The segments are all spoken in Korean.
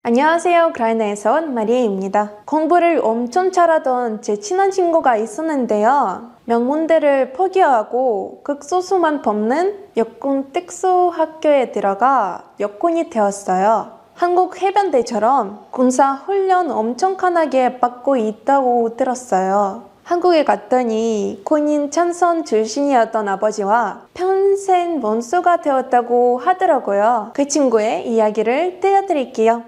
안녕하세요. 우크라이나에서 온 마리아입니다. 공부를 엄청 잘하던 제 친한 친구가 있었는데요. 명문대를 포기하고 극소수만 뽑는 여군 특수학교에 들어가 여군이 되었어요. 한국 해병대처럼 군사 훈련 엄청 강하게 받고 있다고 들었어요. 한국에 갔더니 군인 참선 출신이었던 아버지와 평생 원수가 되었다고 하더라고요. 그 친구의 이야기를 들려드릴게요.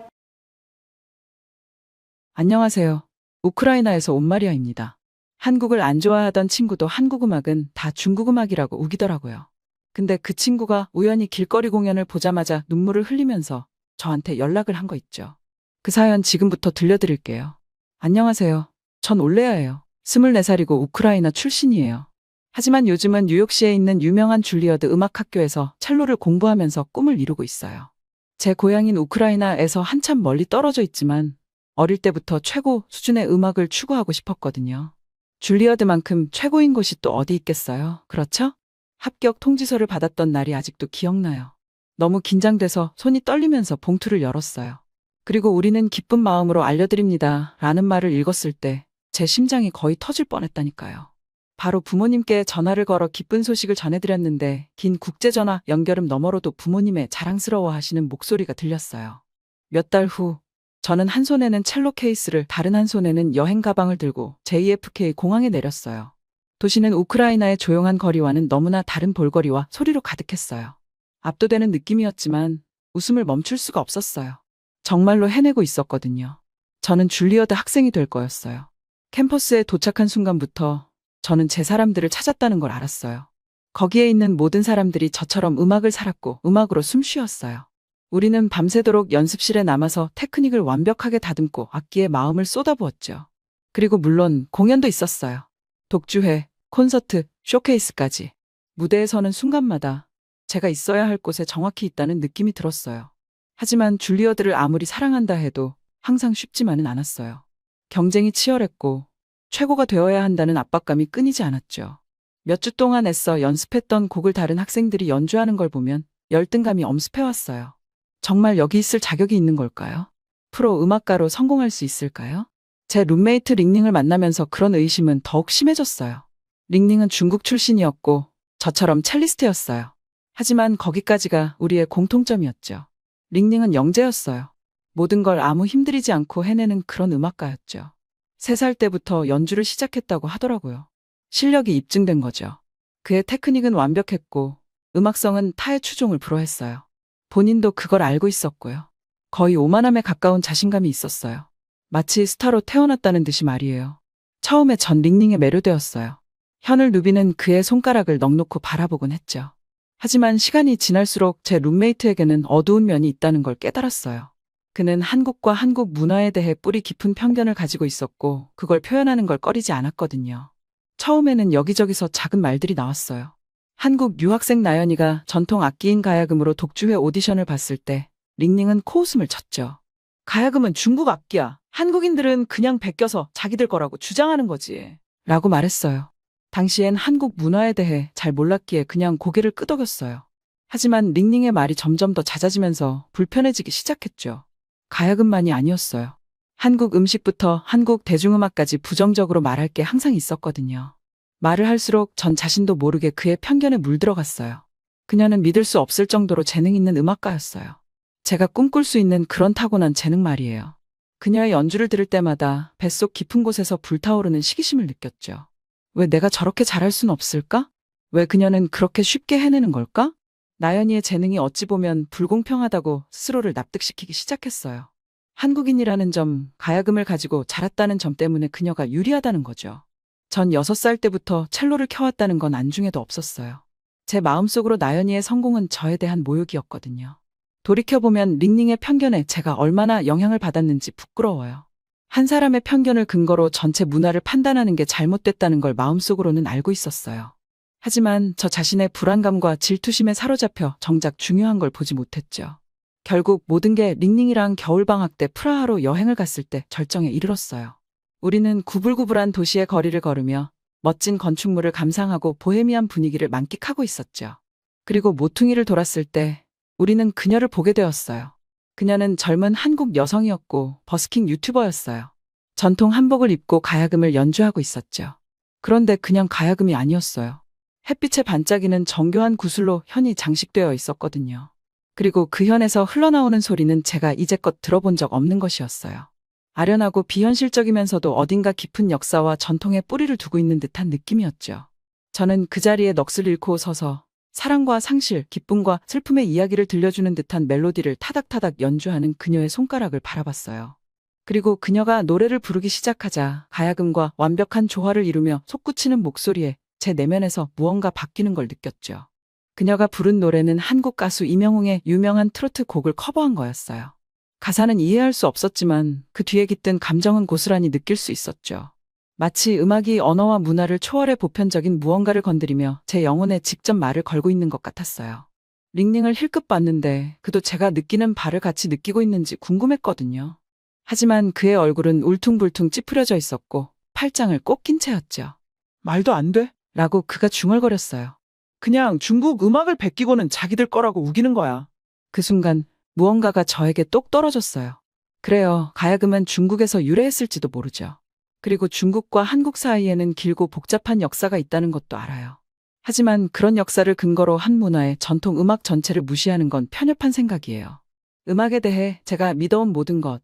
안녕하세요. 우크라이나에서 온 마리아입니다. 한국을 안 좋아하던 친구도 한국 음악은 다 중국 음악이라고 우기더라고요. 근데 그 친구가 우연히 길거리 공연을 보자마자 눈물을 흘리면서 저한테 연락을 한 거 있죠. 그 사연 지금부터 들려드릴게요. 안녕하세요. 전 올레아예요. 24살이고 우크라이나 출신이에요. 하지만 요즘은 뉴욕시에 있는 유명한 줄리어드 음악학교에서 첼로를 공부하면서 꿈을 이루고 있어요. 제 고향인 우크라이나에서 한참 멀리 떨어져 있지만 어릴 때부터 최고 수준의 음악을 추구하고 싶었거든요. 줄리어드만큼 최고인 곳이 또 어디 있겠어요? 그렇죠? 합격 통지서를 받았던 날이 아직도 기억나요. 너무 긴장돼서 손이 떨리면서 봉투를 열었어요. 그리고 우리는 기쁜 마음으로 알려드립니다. 라는 말을 읽었을 때 제 심장이 거의 터질 뻔했다니까요. 바로 부모님께 전화를 걸어 기쁜 소식을 전해드렸는데 긴 국제전화 연결음 너머로도 부모님의 자랑스러워 하시는 목소리가 들렸어요. 몇 달 후, 저는 한 손에는 첼로 케이스를 다른 한 손에는 여행 가방을 들고 JFK 공항에 내렸어요. 도시는 우크라이나의 조용한 거리와는 너무나 다른 볼거리와 소리로 가득했어요. 압도되는 느낌이었지만 웃음을 멈출 수가 없었어요. 정말로 해내고 있었거든요. 저는 줄리어드 학생이 될 거였어요. 캠퍼스에 도착한 순간부터 저는 제 사람들을 찾았다는 걸 알았어요. 거기에 있는 모든 사람들이 저처럼 음악을 살았고 음악으로 숨 쉬었어요. 우리는 밤새도록 연습실에 남아서 테크닉을 완벽하게 다듬고 악기에 마음을 쏟아부었죠. 그리고 물론 공연도 있었어요. 독주회, 콘서트, 쇼케이스까지. 무대에 서는 순간마다 제가 있어야 할 곳에 정확히 있다는 느낌이 들었어요. 하지만 줄리어드를 아무리 사랑한다 해도 항상 쉽지만은 않았어요. 경쟁이 치열했고 최고가 되어야 한다는 압박감이 끊이지 않았죠. 몇 주 동안 애써 연습했던 곡을 다른 학생들이 연주하는 걸 보면 열등감이 엄습해왔어요. 정말 여기 있을 자격이 있는 걸까요? 프로 음악가로 성공할 수 있을까요? 제 룸메이트 링닝을 만나면서 그런 의심은 더욱 심해졌어요. 링닝은 중국 출신이었고 저처럼 첼리스트였어요. 하지만 거기까지가 우리의 공통점이었죠. 링닝은 영재였어요. 모든 걸 아무 힘들이지 않고 해내는 그런 음악가였죠. 3살 때부터 연주를 시작했다고 하더라고요. 실력이 입증된 거죠. 그의 테크닉은 완벽했고 음악성은 타의 추종을 불허했어요. 본인도 그걸 알고 있었고요. 거의 오만함에 가까운 자신감이 있었어요. 마치 스타로 태어났다는 듯이 말이에요. 처음에 전 링닝에 매료되었어요. 현을 누비는 그의 손가락을 넋놓고 바라보곤 했죠. 하지만 시간이 지날수록 제 룸메이트에게는 어두운 면이 있다는 걸 깨달았어요. 그는 한국과 한국 문화에 대해 뿌리 깊은 편견을 가지고 있었고 그걸 표현하는 걸 꺼리지 않았거든요. 처음에는 여기저기서 작은 말들이 나왔어요. 한국 유학생 나연이가 전통 악기인 가야금으로 독주회 오디션을 봤을 때 링닝은 코웃음을 쳤죠. 가야금은 중국 악기야. 한국인들은 그냥 베껴서 자기들 거라고 주장하는 거지. 라고 말했어요. 당시엔 한국 문화에 대해 잘 몰랐기에 그냥 고개를 끄덕였어요. 하지만 링닝의 말이 점점 더 잦아지면서 불편해지기 시작했죠. 가야금만이 아니었어요. 한국 음식부터 한국 대중음악까지 부정적으로 말할 게 항상 있었거든요. 말을 할수록 전 자신도 모르게 그의 편견에 물들어갔어요. 그녀는 믿을 수 없을 정도로 재능 있는 음악가였어요. 제가 꿈꿀 수 있는 그런 타고난 재능 말이에요. 그녀의 연주를 들을 때마다 뱃속 깊은 곳에서 불타오르는 시기심을 느꼈죠. 왜 내가 저렇게 잘할 순 없을까? 왜 그녀는 그렇게 쉽게 해내는 걸까? 나연이의 재능이 어찌 보면 불공평하다고 스스로를 납득시키기 시작했어요. 한국인이라는 점, 가야금을 가지고 자랐다는 점 때문에 그녀가 유리하다는 거죠. 전 6살 때부터 첼로를 켜왔다는 건 안중에도 없었어요. 제 마음속으로 나연이의 성공은 저에 대한 모욕이었거든요. 돌이켜보면 링닝의 편견에 제가 얼마나 영향을 받았는지 부끄러워요. 한 사람의 편견을 근거로 전체 문화를 판단하는 게 잘못됐다는 걸 마음속으로는 알고 있었어요. 하지만 저 자신의 불안감과 질투심에 사로잡혀 정작 중요한 걸 보지 못했죠. 결국 모든 게 링닝이랑 겨울방학 때 프라하로 여행을 갔을 때 절정에 이르렀어요. 우리는 구불구불한 도시의 거리를 걸으며 멋진 건축물을 감상하고 보헤미안 분위기를 만끽하고 있었죠. 그리고 모퉁이를 돌았을 때 우리는 그녀를 보게 되었어요. 그녀는 젊은 한국 여성이었고 버스킹 유튜버였어요. 전통 한복을 입고 가야금을 연주하고 있었죠. 그런데 그냥 가야금이 아니었어요. 햇빛에 반짝이는 정교한 구슬로 현이 장식되어 있었거든요. 그리고 그 현에서 흘러나오는 소리는 제가 이제껏 들어본 적 없는 것이었어요. 아련하고 비현실적이면서도 어딘가 깊은 역사와 전통의 뿌리를 두고 있는 듯한 느낌이었죠. 저는 그 자리에 넋을 잃고 서서 사랑과 상실, 기쁨과 슬픔의 이야기를 들려주는 듯한 멜로디를 타닥타닥 연주하는 그녀의 손가락을 바라봤어요. 그리고 그녀가 노래를 부르기 시작하자 가야금과 완벽한 조화를 이루며 솟구치는 목소리에 제 내면에서 무언가 바뀌는 걸 느꼈죠. 그녀가 부른 노래는 한국 가수 이명웅의 유명한 트로트 곡을 커버한 거였어요. 가사는 이해할 수 없었지만 그 뒤에 깃든 감정은 고스란히 느낄 수 있었죠. 마치 음악이 언어와 문화를 초월해 보편적인 무언가를 건드리며 제 영혼에 직접 말을 걸고 있는 것 같았어요. 링링을 힐끗 봤는데 그도 제가 느끼는 바를 같이 느끼고 있는지 궁금했거든요. 하지만 그의 얼굴은 울퉁불퉁 찌푸려져 있었고 팔짱을 꼭 낀 채였죠. 말도 안 돼. 라고 그가 중얼거렸어요. 그냥 중국 음악을 베끼고는 자기들 거라고 우기는 거야. 그 순간 무언가가 저에게 똑 떨어졌어요. 그래요. 가야금은 중국에서 유래했을지도 모르죠. 그리고 중국과 한국 사이에는 길고 복잡한 역사가 있다는 것도 알아요. 하지만 그런 역사를 근거로 한 문화의 전통 음악 전체를 무시하는 건 편협한 생각이에요. 음악에 대해 제가 믿어온 모든 것,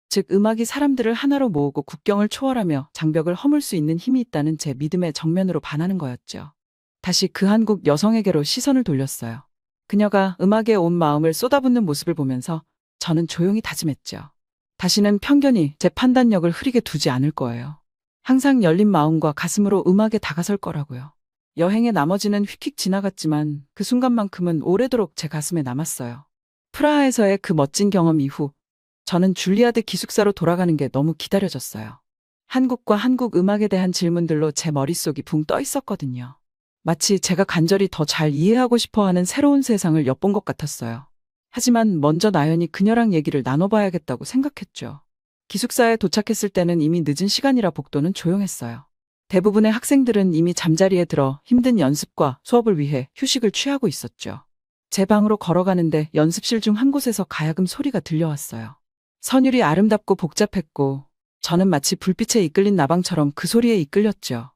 즉 음악이 사람들을 하나로 모으고 국경을 초월하며 장벽을 허물 수 있는 힘이 있다는 제 믿음의 정면으로 반하는 거였죠. 다시 그 한국 여성에게로 시선을 돌렸어요. 그녀가 음악에 온 마음을 쏟아붓는 모습을 보면서 저는 조용히 다짐했죠. 다시는 편견이 제 판단력을 흐리게 두지 않을 거예요. 항상 열린 마음과 가슴으로 음악에 다가설 거라고요. 여행의 나머지는 휙휙 지나갔지만 그 순간만큼은 오래도록 제 가슴에 남았어요. 프라하에서의 그 멋진 경험 이후 저는 줄리아드 기숙사로 돌아가는 게 너무 기다려졌어요. 한국과 한국 음악에 대한 질문들로 제 머릿속이 붕 떠 있었거든요. 마치 제가 간절히 더 잘 이해하고 싶어하는 새로운 세상을 엿본 것 같았어요. 하지만 먼저 나연이 그녀랑 얘기를 나눠봐야겠다고 생각했죠. 기숙사에 도착했을 때는 이미 늦은 시간이라 복도는 조용했어요. 대부분의 학생들은 이미 잠자리에 들어 힘든 연습과 수업을 위해 휴식을 취하고 있었죠. 제 방으로 걸어가는데 연습실 중 한 곳에서 가야금 소리가 들려왔어요. 선율이 아름답고 복잡했고 저는 마치 불빛에 이끌린 나방처럼 그 소리에 이끌렸죠.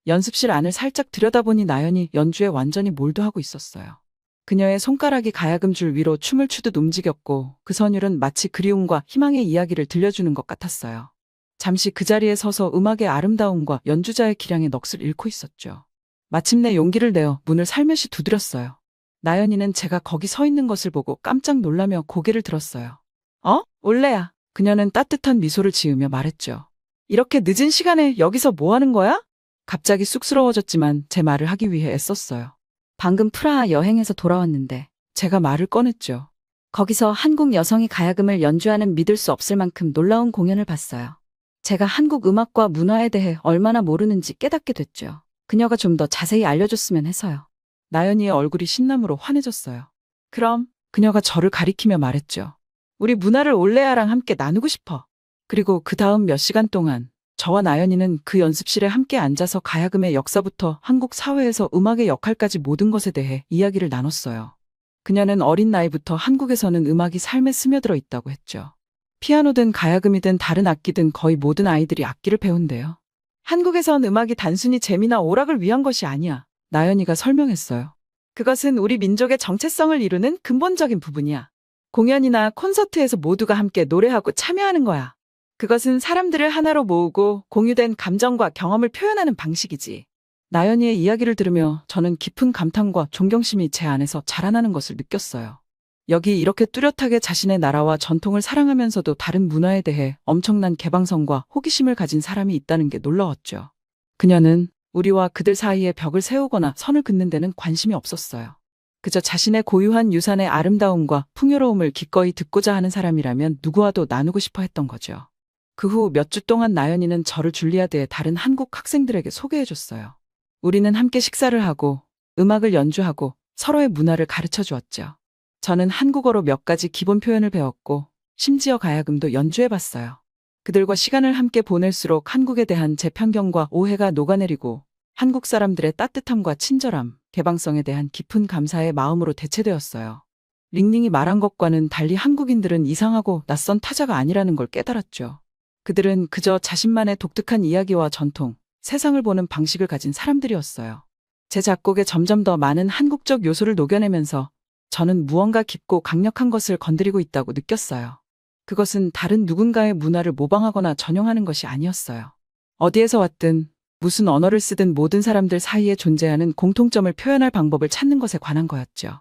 연습실 안을 살짝 들여다보니 나연이 연주에 완전히 몰두하고 있었어요. 그녀의 손가락이 가야금 줄 위로 춤을 추듯 움직였고 그 선율은 마치 그리움과 희망의 이야기를 들려주는 것 같았어요. 잠시 그 자리에 서서 음악의 아름다움과 연주자의 기량에 넋을 잃고 있었죠. 마침내 용기를 내어 문을 살며시 두드렸어요. 나연이는 제가 거기 서 있는 것을 보고 깜짝 놀라며 고개를 들었어요. 올레야. 그녀는 따뜻한 미소를 지으며 말했죠. 이렇게 늦은 시간에 여기서 뭐 하는 거야? 갑자기 쑥스러워졌지만 제 말을 하기 위해 애썼어요. 방금 프라하 여행에서 돌아왔는데 제가 말을 꺼냈죠. 거기서 한국 여성이 가야금을 연주하는 믿을 수 없을 만큼 놀라운 공연을 봤어요. 제가 한국 음악과 문화에 대해 얼마나 모르는지 깨닫게 됐죠. 그녀가 좀 더 자세히 알려줬으면 해서요. 나연이의 얼굴이 신남으로 환해졌어요. 그럼 그녀가 저를 가리키며 말했죠. 우리 문화를 올레아랑 함께 나누고 싶어. 그리고 그 다음 몇 시간 동안 저와 나연이는 그 연습실에 함께 앉아서 가야금의 역사부터 한국 사회에서 음악의 역할까지 모든 것에 대해 이야기를 나눴어요. 그녀는 어린 나이부터 한국에서는 음악이 삶에 스며들어 있다고 했죠. 피아노든 가야금이든 다른 악기든 거의 모든 아이들이 악기를 배운대요. 한국에선 음악이 단순히 재미나 오락을 위한 것이 아니야. 나연이가 설명했어요. 그것은 우리 민족의 정체성을 이루는 근본적인 부분이야. 공연이나 콘서트에서 모두가 함께 노래하고 참여하는 거야. 그것은 사람들을 하나로 모으고 공유된 감정과 경험을 표현하는 방식이지. 나연이의 이야기를 들으며 저는 깊은 감탄과 존경심이 제 안에서 자라나는 것을 느꼈어요. 여기 이렇게 뚜렷하게 자신의 나라와 전통을 사랑하면서도 다른 문화에 대해 엄청난 개방성과 호기심을 가진 사람이 있다는 게 놀라웠죠. 그녀는 우리와 그들 사이에 벽을 세우거나 선을 긋는 데는 관심이 없었어요. 그저 자신의 고유한 유산의 아름다움과 풍요로움을 기꺼이 듣고자 하는 사람이라면 누구와도 나누고 싶어 했던 거죠. 그 후 몇 주 동안 나연이는 저를 줄리아드의 다른 한국 학생들에게 소개해줬어요. 우리는 함께 식사를 하고 음악을 연주하고 서로의 문화를 가르쳐 주었죠. 저는 한국어로 몇 가지 기본 표현을 배웠고 심지어 가야금도 연주해봤어요. 그들과 시간을 함께 보낼수록 한국에 대한 제 편견과 오해가 녹아내리고 한국 사람들의 따뜻함과 친절함, 개방성에 대한 깊은 감사의 마음으로 대체되었어요. 링링이 말한 것과는 달리 한국인들은 이상하고 낯선 타자가 아니라는 걸 깨달았죠. 그들은 그저 자신만의 독특한 이야기와 전통, 세상을 보는 방식을 가진 사람들이었어요. 제 작곡에 점점 더 많은 한국적 요소를 녹여내면서 저는 무언가 깊고 강력한 것을 건드리고 있다고 느꼈어요. 그것은 다른 누군가의 문화를 모방하거나 전용하는 것이 아니었어요. 어디에서 왔든 무슨 언어를 쓰든 모든 사람들 사이에 존재하는 공통점을 표현할 방법을 찾는 것에 관한 거였죠.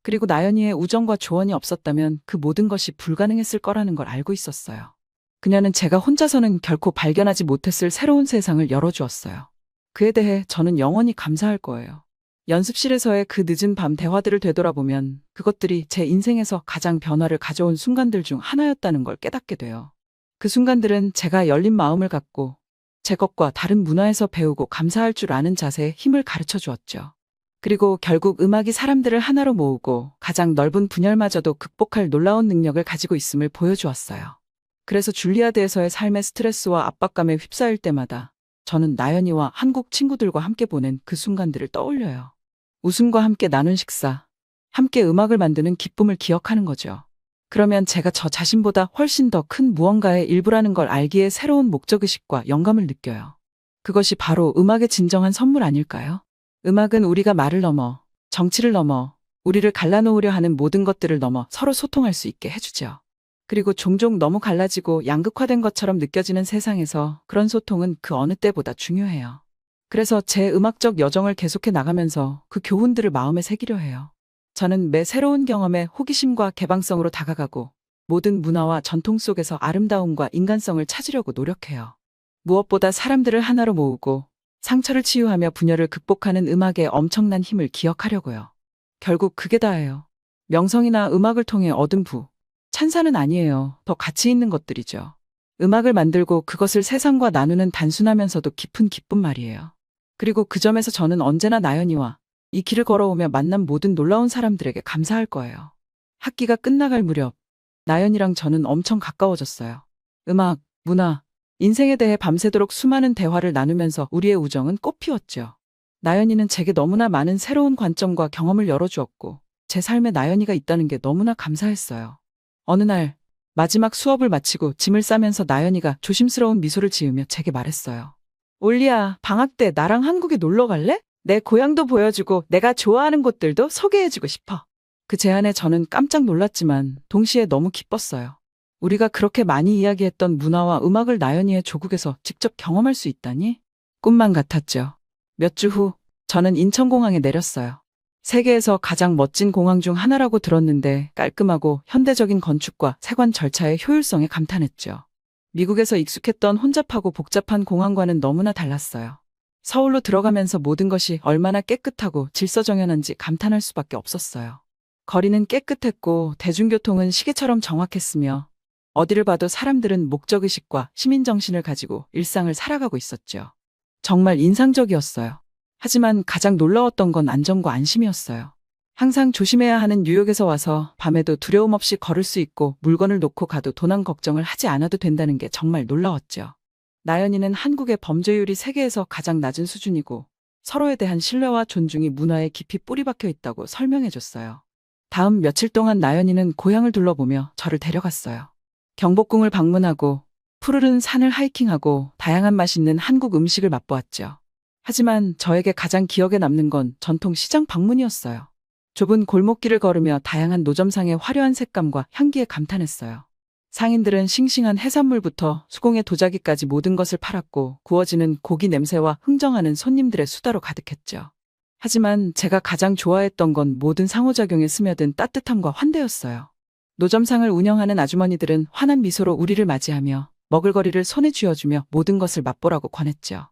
그리고 나연이의 우정과 조언이 없었다면 그 모든 것이 불가능했을 거라는 걸 알고 있었어요. 그녀는 제가 혼자서는 결코 발견하지 못했을 새로운 세상을 열어주었어요. 그에 대해 저는 영원히 감사할 거예요. 연습실에서의 그 늦은 밤 대화들을 되돌아보면 그것들이 제 인생에서 가장 변화를 가져온 순간들 중 하나였다는 걸 깨닫게 돼요. 그 순간들은 제가 열린 마음을 갖고 제 것과 다른 문화에서 배우고 감사할 줄 아는 자세에 힘을 가르쳐 주었죠. 그리고 결국 음악이 사람들을 하나로 모으고 가장 넓은 분열마저도 극복할 놀라운 능력을 가지고 있음을 보여주었어요. 그래서 줄리아드에서의 삶의 스트레스와 압박감에 휩싸일 때마다 저는 나연이와 한국 친구들과 함께 보낸 그 순간들을 떠올려요. 웃음과 함께 나눈 식사, 함께 음악을 만드는 기쁨을 기억하는 거죠. 그러면 제가 저 자신보다 훨씬 더 큰 무언가의 일부라는 걸 알기에 새로운 목적의식과 영감을 느껴요. 그것이 바로 음악의 진정한 선물 아닐까요? 음악은 우리가 말을 넘어, 정치를 넘어, 우리를 갈라놓으려 하는 모든 것들을 넘어 서로 소통할 수 있게 해주죠. 그리고 종종 너무 갈라지고 양극화된 것처럼 느껴지는 세상에서 그런 소통은 그 어느 때보다 중요해요. 그래서 제 음악적 여정을 계속해 나가면서 그 교훈들을 마음에 새기려 해요. 저는 매 새로운 경험에 호기심과 개방성으로 다가가고 모든 문화와 전통 속에서 아름다움과 인간성을 찾으려고 노력해요. 무엇보다 사람들을 하나로 모으고 상처를 치유하며 분열을 극복하는 음악의 엄청난 힘을 기억하려고요. 결국 그게 다예요. 명성이나 음악을 통해 얻은 부, 찬사는 아니에요. 더 가치 있는 것들이죠. 음악을 만들고 그것을 세상과 나누는 단순하면서도 깊은 기쁨 말이에요. 그리고 그 점에서 저는 언제나 나연이와 이 길을 걸어오며 만난 모든 놀라운 사람들에게 감사할 거예요. 학기가 끝나갈 무렵 나연이랑 저는 엄청 가까워졌어요. 음악, 문화, 인생에 대해 밤새도록 수많은 대화를 나누면서 우리의 우정은 꽃피웠죠. 나연이는 제게 너무나 많은 새로운 관점과 경험을 열어주었고 제 삶에 나연이가 있다는 게 너무나 감사했어요. 어느 날 마지막 수업을 마치고 짐을 싸면서 나연이가 조심스러운 미소를 지으며 제게 말했어요. 올리야, 방학 때 나랑 한국에 놀러 갈래? 내 고향도 보여주고 내가 좋아하는 곳들도 소개해주고 싶어. 그 제안에 저는 깜짝 놀랐지만 동시에 너무 기뻤어요. 우리가 그렇게 많이 이야기했던 문화와 음악을 나연이의 조국에서 직접 경험할 수 있다니? 꿈만 같았죠. 몇 주 후 저는 인천공항에 내렸어요. 세계에서 가장 멋진 공항 중 하나라고 들었는데 깔끔하고 현대적인 건축과 세관 절차의 효율성에 감탄했죠. 미국에서 익숙했던 혼잡하고 복잡한 공항과는 너무나 달랐어요. 서울로 들어가면서 모든 것이 얼마나 깨끗하고 질서정연한지 감탄할 수밖에 없었어요. 거리는 깨끗했고 대중교통은 시계처럼 정확했으며 어디를 봐도 사람들은 목적의식과 시민정신을 가지고 일상을 살아가고 있었죠. 정말 인상적이었어요. 하지만 가장 놀라웠던 건 안전과 안심이었어요. 항상 조심해야 하는 뉴욕에서 와서 밤에도 두려움 없이 걸을 수 있고 물건을 놓고 가도 도난 걱정을 하지 않아도 된다는 게 정말 놀라웠죠. 나연이는 한국의 범죄율이 세계에서 가장 낮은 수준이고 서로에 대한 신뢰와 존중이 문화에 깊이 뿌리박혀 있다고 설명해줬어요. 다음 며칠 동안 나연이는 고향을 둘러보며 저를 데려갔어요. 경복궁을 방문하고 푸르른 산을 하이킹하고 다양한 맛있는 한국 음식을 맛보았죠. 하지만 저에게 가장 기억에 남는 건 전통 시장 방문이었어요. 좁은 골목길을 걸으며 다양한 노점상의 화려한 색감과 향기에 감탄했어요. 상인들은 싱싱한 해산물부터 수공예 도자기까지 모든 것을 팔았고 구워지는 고기 냄새와 흥정하는 손님들의 수다로 가득했죠. 하지만 제가 가장 좋아했던 건 모든 상호작용에 스며든 따뜻함과 환대였어요. 노점상을 운영하는 아주머니들은 환한 미소로 우리를 맞이하며 먹을거리를 손에 쥐어주며 모든 것을 맛보라고 권했죠.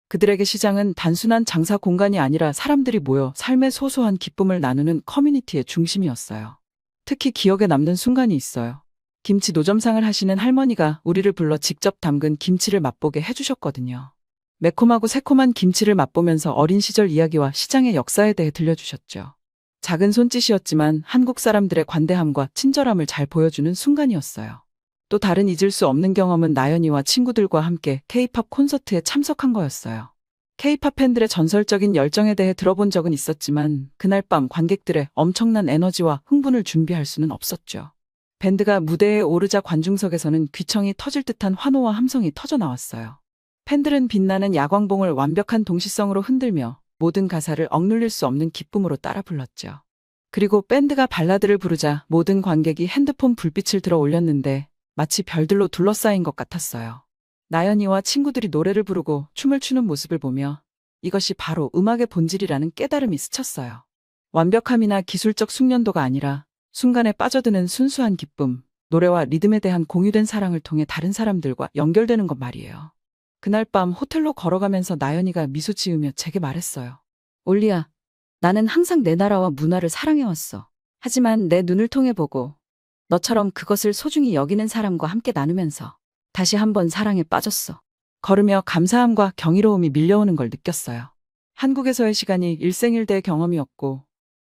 그들에게 시장은 단순한 장사 공간이 아니라 사람들이 모여 삶의 소소한 기쁨을 나누는 커뮤니티의 중심이었어요. 특히 기억에 남는 순간이 있어요. 김치 노점상을 하시는 할머니가 우리를 불러 직접 담근 김치를 맛보게 해주셨거든요. 매콤하고 새콤한 김치를 맛보면서 어린 시절 이야기와 시장의 역사에 대해 들려주셨죠. 작은 손짓이었지만 한국 사람들의 관대함과 친절함을 잘 보여주는 순간이었어요. 또 다른 잊을 수 없는 경험은 나연이와 친구들과 함께 K-팝 콘서트에 참석한 거였어요. K-팝 팬들의 전설적인 열정에 대해 들어본 적은 있었지만 그날 밤 관객들의 엄청난 에너지와 흥분을 준비할 수는 없었죠. 밴드가 무대에 오르자 관중석에서는 귀청이 터질 듯한 환호와 함성이 터져 나왔어요. 팬들은 빛나는 야광봉을 완벽한 동시성으로 흔들며 모든 가사를 억눌릴 수 없는 기쁨으로 따라 불렀죠. 그리고 밴드가 발라드를 부르자 모든 관객이 핸드폰 불빛을 들어 올렸는데 마치 별들로 둘러싸인 것 같았어요. 나연이와 친구들이 노래를 부르고 춤을 추는 모습을 보며 이것이 바로 음악의 본질이라는 깨달음이 스쳤어요. 완벽함이나 기술적 숙련도가 아니라 순간에 빠져드는 순수한 기쁨, 노래와 리듬에 대한 공유된 사랑을 통해 다른 사람들과 연결되는 것 말이에요. 그날 밤 호텔로 걸어가면서 나연이가 미소 지으며 제게 말했어요. 올리야, 나는 항상 내 나라와 문화를 사랑해왔어. 하지만 내 눈을 통해 보고 너처럼 그것을 소중히 여기는 사람과 함께 나누면서 다시 한번 사랑에 빠졌어. 걸으며 감사함과 경이로움이 밀려오는 걸 느꼈어요. 한국에서의 시간이 일생일대의 경험이었고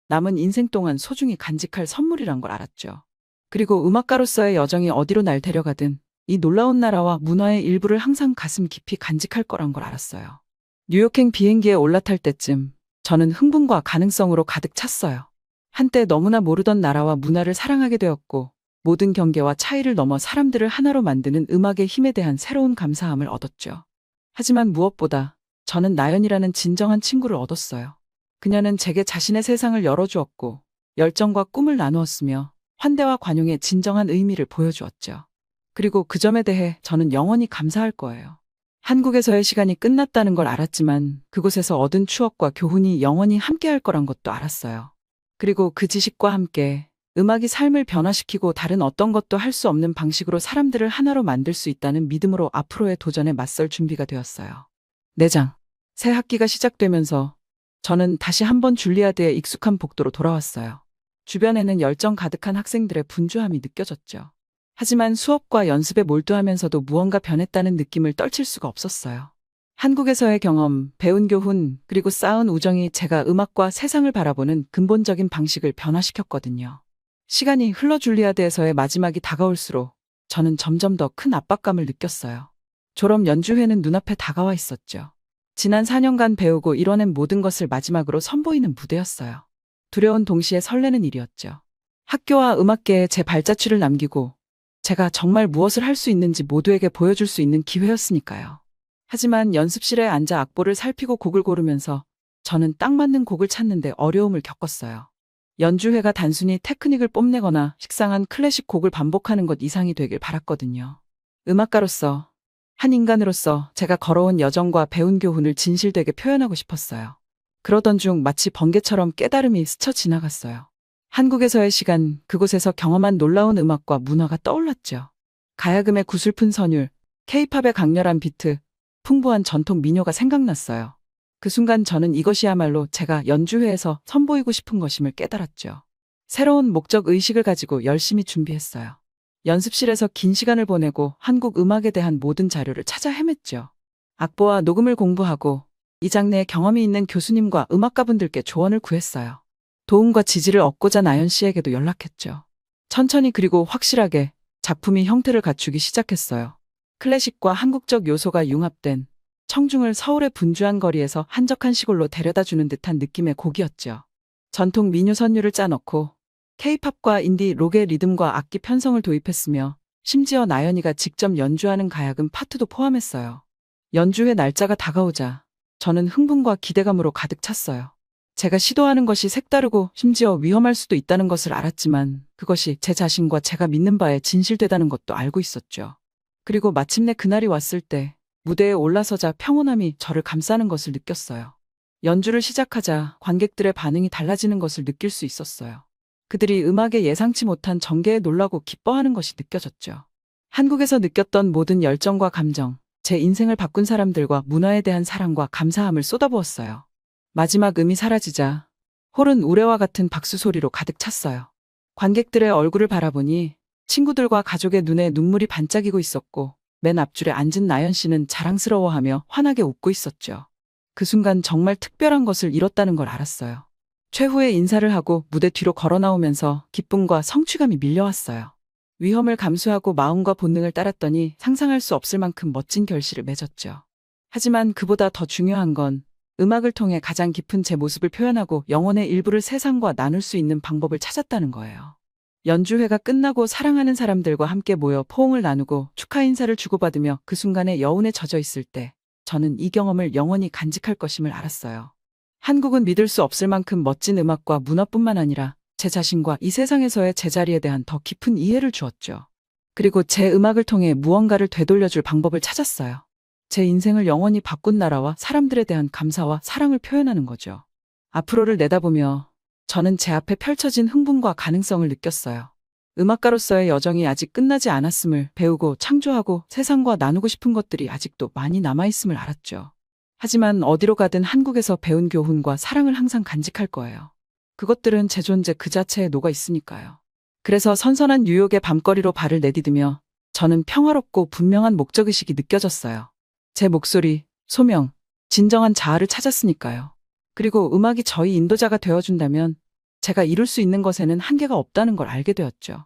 남은 인생 동안 소중히 간직할 선물이란 걸 알았죠. 그리고 음악가로서의 여정이 어디로 날 데려가든 이 놀라운 나라와 문화의 일부를 항상 가슴 깊이 간직할 거란 걸 알았어요. 뉴욕행 비행기에 올라탈 때쯤 저는 흥분과 가능성으로 가득 찼어요. 한때 너무나 모르던 나라와 문화를 사랑하게 되었고 모든 경계와 차이를 넘어 사람들을 하나로 만드는 음악의 힘에 대한 새로운 감사함을 얻었죠. 하지만 무엇보다 저는 나연이라는 진정한 친구를 얻었어요. 그녀는 제게 자신의 세상을 열어주었고 열정과 꿈을 나누었으며 환대와 관용의 진정한 의미를 보여주었죠. 그리고 그 점에 대해 저는 영원히 감사할 거예요. 한국에서의 시간이 끝났다는 걸 알았지만 그곳에서 얻은 추억과 교훈이 영원히 함께할 거란 것도 알았어요. 그리고 그 지식과 함께 음악이 삶을 변화시키고 다른 어떤 것도 할 수 없는 방식으로 사람들을 하나로 만들 수 있다는 믿음으로 앞으로의 도전에 맞설 준비가 되었어요. 4장. 새 학기가 시작되면서 저는 다시 한번 줄리아드의 익숙한 복도로 돌아왔어요. 주변에는 열정 가득한 학생들의 분주함이 느껴졌죠. 하지만 수업과 연습에 몰두하면서도 무언가 변했다는 느낌을 떨칠 수가 없었어요. 한국에서의 경험, 배운 교훈, 그리고 쌓은 우정이 제가 음악과 세상을 바라보는 근본적인 방식을 변화시켰거든요. 시간이 흘러 줄리아드에서의 마지막이 다가올수록 저는 점점 더 큰 압박감을 느꼈어요. 졸업 연주회는 눈앞에 다가와 있었죠. 지난 4년간 배우고 이뤄낸 모든 것을 마지막으로 선보이는 무대였어요. 두려운 동시에 설레는 일이었죠. 학교와 음악계에 제 발자취를 남기고 제가 정말 무엇을 할 수 있는지 모두에게 보여줄 수 있는 기회였으니까요. 하지만 연습실에 앉아 악보를 살피고 곡을 고르면서 저는 딱 맞는 곡을 찾는데 어려움을 겪었어요. 연주회가 단순히 테크닉을 뽐내거나 식상한 클래식 곡을 반복하는 것 이상이 되길 바랐거든요. 음악가로서, 한 인간으로서 제가 걸어온 여정과 배운 교훈을 진실되게 표현하고 싶었어요. 그러던 중 마치 번개처럼 깨달음이 스쳐 지나갔어요. 한국에서의 시간, 그곳에서 경험한 놀라운 음악과 문화가 떠올랐죠. 가야금의 구슬픈 선율, K-팝의 강렬한 비트, 풍부한 전통 민요가 생각났어요. 그 순간 저는 이것이야말로 제가 연주회에서 선보이고 싶은 것임을 깨달았죠. 새로운 목적 의식을 가지고 열심히 준비했어요. 연습실에서 긴 시간을 보내고 한국 음악에 대한 모든 자료를 찾아 헤맸죠. 악보와 녹음을 공부하고 이 장르에 경험이 있는 교수님과 음악가분들께 조언을 구했어요. 도움과 지지를 얻고자 나연 씨에게도 연락했죠. 천천히 그리고 확실하게 작품이 형태를 갖추기 시작했어요. 클래식과 한국적 요소가 융합된 청중을 서울의 분주한 거리에서 한적한 시골로 데려다주는 듯한 느낌의 곡이었죠. 전통 민요 선율을 짜넣고 K-팝과 인디 록의 리듬과 악기 편성을 도입했으며 심지어 나연이가 직접 연주하는 가야금 파트도 포함했어요. 연주회 날짜가 다가오자 저는 흥분과 기대감으로 가득 찼어요. 제가 시도하는 것이 색다르고 심지어 위험할 수도 있다는 것을 알았지만 그것이 제 자신과 제가 믿는 바에 진실되다는 것도 알고 있었죠. 그리고 마침내 그날이 왔을 때 무대에 올라서자 평온함이 저를 감싸는 것을 느꼈어요. 연주를 시작하자 관객들의 반응이 달라지는 것을 느낄 수 있었어요. 그들이 음악에 예상치 못한 전개에 놀라고 기뻐하는 것이 느껴졌죠. 한국에서 느꼈던 모든 열정과 감정, 제 인생을 바꾼 사람들과 문화에 대한 사랑과 감사함을 쏟아부었어요. 마지막 음이 사라지자 홀은 우레와 같은 박수 소리로 가득 찼어요. 관객들의 얼굴을 바라보니 친구들과 가족의 눈에 눈물이 반짝이고 있었고 맨 앞줄에 앉은 나연 씨는 자랑스러워하며 환하게 웃고 있었죠. 그 순간 정말 특별한 것을 이뤘다는 걸 알았어요. 최후의 인사를 하고 무대 뒤로 걸어 나오면서 기쁨과 성취감이 밀려왔어요. 위험을 감수하고 마음과 본능을 따랐더니 상상할 수 없을 만큼 멋진 결실을 맺었죠. 하지만 그보다 더 중요한 건 음악을 통해 가장 깊은 제 모습을 표현하고 영혼의 일부를 세상과 나눌 수 있는 방법을 찾았다는 거예요. 연주회가 끝나고 사랑하는 사람들과 함께 모여 포옹을 나누고 축하 인사를 주고받으며 그 순간에 여운에 젖어 있을 때 저는 이 경험을 영원히 간직할 것임을 알았어요. 한국은 믿을 수 없을 만큼 멋진 음악과 문화뿐만 아니라 제 자신과 이 세상에서의 제자리에 대한 더 깊은 이해를 주었죠. 그리고 제 음악을 통해 무언가를 되돌려줄 방법을 찾았어요. 제 인생을 영원히 바꾼 나라와 사람들에 대한 감사와 사랑을 표현하는 거죠. 앞으로를 내다보며 저는 제 앞에 펼쳐진 흥분과 가능성을 느꼈어요. 음악가로서의 여정이 아직 끝나지 않았음을 배우고 창조하고 세상과 나누고 싶은 것들이 아직도 많이 남아있음을 알았죠. 하지만 어디로 가든 한국에서 배운 교훈과 사랑을 항상 간직할 거예요. 그것들은 제 존재 그 자체에 녹아 있으니까요. 그래서 선선한 뉴욕의 밤거리로 발을 내디디며 저는 평화롭고 분명한 목적의식이 느껴졌어요. 제 목소리, 소명, 진정한 자아를 찾았으니까요. 그리고 음악이 저희 인도자가 되어준다면 제가 이룰 수 있는 것에는 한계가 없다는 걸 알게 되었죠.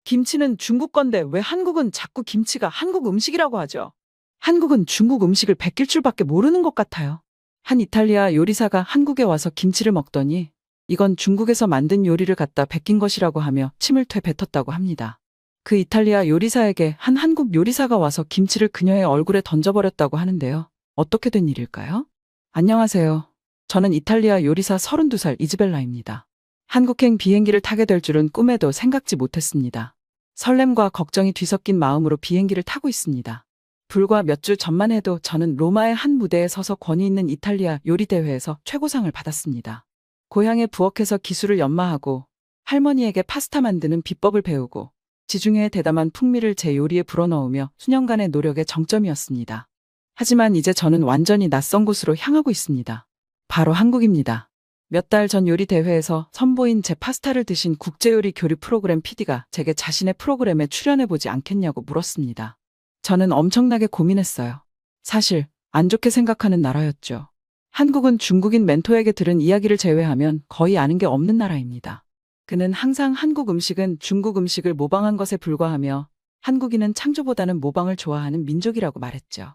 김치는 중국 건데 왜 한국은 자꾸 김치가 한국 음식이라고 하죠? 한국은 중국 음식을 베낄 줄밖에 모르는 것 같아요. 한 이탈리아 요리사가 한국에 와서 김치를 먹더니 이건 중국에서 만든 요리를 갖다 베낀 것이라고 하며 침을 뱉었다고 합니다. 그 이탈리아 요리사에게 한 한국 요리사가 와서 김치를 그녀의 얼굴에 던져버렸다고 하는데요. 어떻게 된 일일까요? 안녕하세요. 저는 이탈리아 요리사 32살 이즈벨라입니다. 한국행 비행기를 타게 될 줄은 꿈에도 생각지 못했습니다. 설렘과 걱정이 뒤섞인 마음으로 비행기를 타고 있습니다. 불과 몇 주 전만 해도 저는 로마의 한 무대에 서서 권위 있는 이탈리아 요리 대회에서 최고상을 받았습니다. 고향에 부엌에서 기술을 연마하고 할머니에게 파스타 만드는 비법을 배우고 지중해의 대담한 풍미를 제 요리에 불어넣으며 수년간의 노력의 정점이었습니다. 하지만 이제 저는 완전히 낯선 곳으로 향하고 있습니다. 바로 한국입니다. 몇 달 전 요리 대회에서 선보인 제 파스타를 드신 국제요리 교류 프로그램 PD가 제게 자신의 프로그램에 출연해보지 않겠냐고 물었습니다. 저는 엄청나게 고민했어요. 사실 안 좋게 생각하는 나라였죠. 한국은 중국인 멘토에게 들은 이야기를 제외하면 거의 아는 게 없는 나라입니다. 그는 항상 한국 음식은 중국 음식을 모방한 것에 불과하며 한국인은 창조보다는 모방을 좋아하는 민족이라고 말했죠.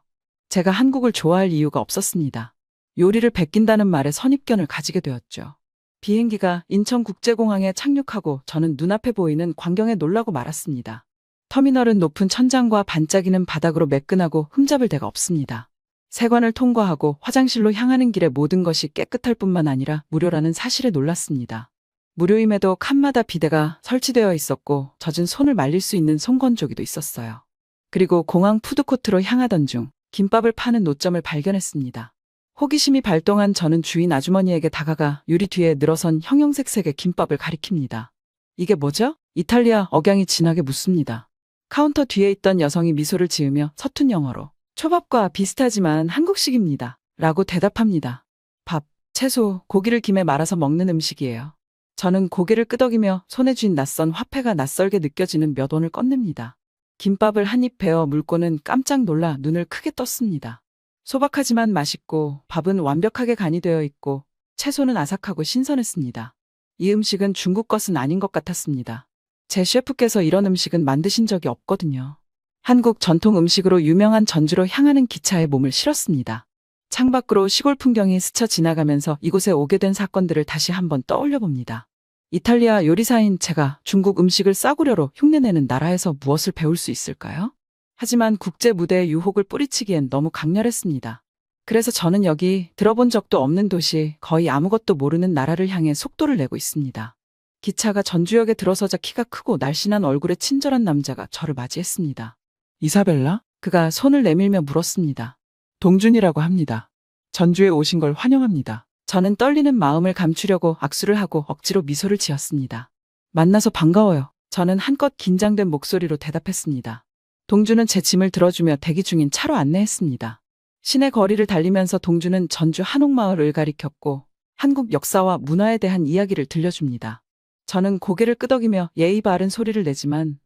제가 한국을 좋아할 이유가 없었습니다. 요리를 베낀다는 말에 선입견을 가지게 되었죠. 비행기가 인천국제공항에 착륙하고 저는 눈앞에 보이는 광경에 놀라고 말았습니다. 터미널은 높은 천장과 반짝이는 바닥으로 매끈하고 흠잡을 데가 없습니다. 세관을 통과하고 화장실로 향하는 길에 모든 것이 깨끗할 뿐만 아니라 무료라는 사실에 놀랐습니다. 무료임에도 칸마다 비데가 설치되어 있었고 젖은 손을 말릴 수 있는 손건조기도 있었어요. 그리고 공항 푸드코트로 향하던 중 김밥을 파는 노점을 발견했습니다. 호기심이 발동한 저는 주인 아주머니에게 다가가 유리 뒤에 늘어선 형형색색의 김밥을 가리킵니다. 이게 뭐죠? 이탈리아 억양이 진하게 묻습니다. 카운터 뒤에 있던 여성이 미소를 지으며 서툰 영어로 초밥과 비슷하지만 한국식입니다. 라고 대답합니다. 밥, 채소, 고기를 김에 말아서 먹는 음식이에요. 저는 고개를 끄덕이며 손에 쥔 낯선 화폐가 낯설게 느껴지는 몇 원을 꺼냅니다. 김밥을 한 입 베어 물고는 깜짝 놀라 눈을 크게 떴습니다. 소박하지만 맛있고 밥은 완벽하게 간이 되어 있고 채소는 아삭하고 신선했습니다. 이 음식은 중국 것은 아닌 것 같았습니다. 제 셰프께서 이런 음식은 만드신 적이 없거든요. 한국 전통 음식으로 유명한 전주로 향하는 기차에 몸을 실었습니다. 창밖으로 시골 풍경이 스쳐 지나가면서 이곳에 오게 된 사건들을 다시 한번 떠올려 봅니다. 이탈리아 요리사인 제가 중국 음식을 싸구려로 흉내내는 나라에서 무엇을 배울 수 있을까요? 하지만 국제 무대의 유혹을 뿌리치기엔 너무 강렬했습니다. 그래서 저는 여기 들어본 적도 없는 도시, 거의 아무것도 모르는 나라를 향해 속도를 내고 있습니다. 기차가 전주역에 들어서자 키가 크고 날씬한 얼굴의 친절한 남자가 저를 맞이했습니다. 이사벨라? 그가 손을 내밀며 물었습니다. 동준이라고 합니다. 전주에 오신 걸 환영합니다. 저는 떨리는 마음을 감추려고 악수를 하고 억지로 미소를 지었습니다. 만나서 반가워요. 저는 한껏 긴장된 목소리로 대답했습니다. 동주는 제 짐을 들어주며 대기 중인 차로 안내했습니다. 시내 거리를 달리면서 동주는 전주 한옥마을을 가리켰고 한국 역사와 문화에 대한 이야기를 들려줍니다. 저는 고개를 끄덕이며 예의 바른 소리를 내지만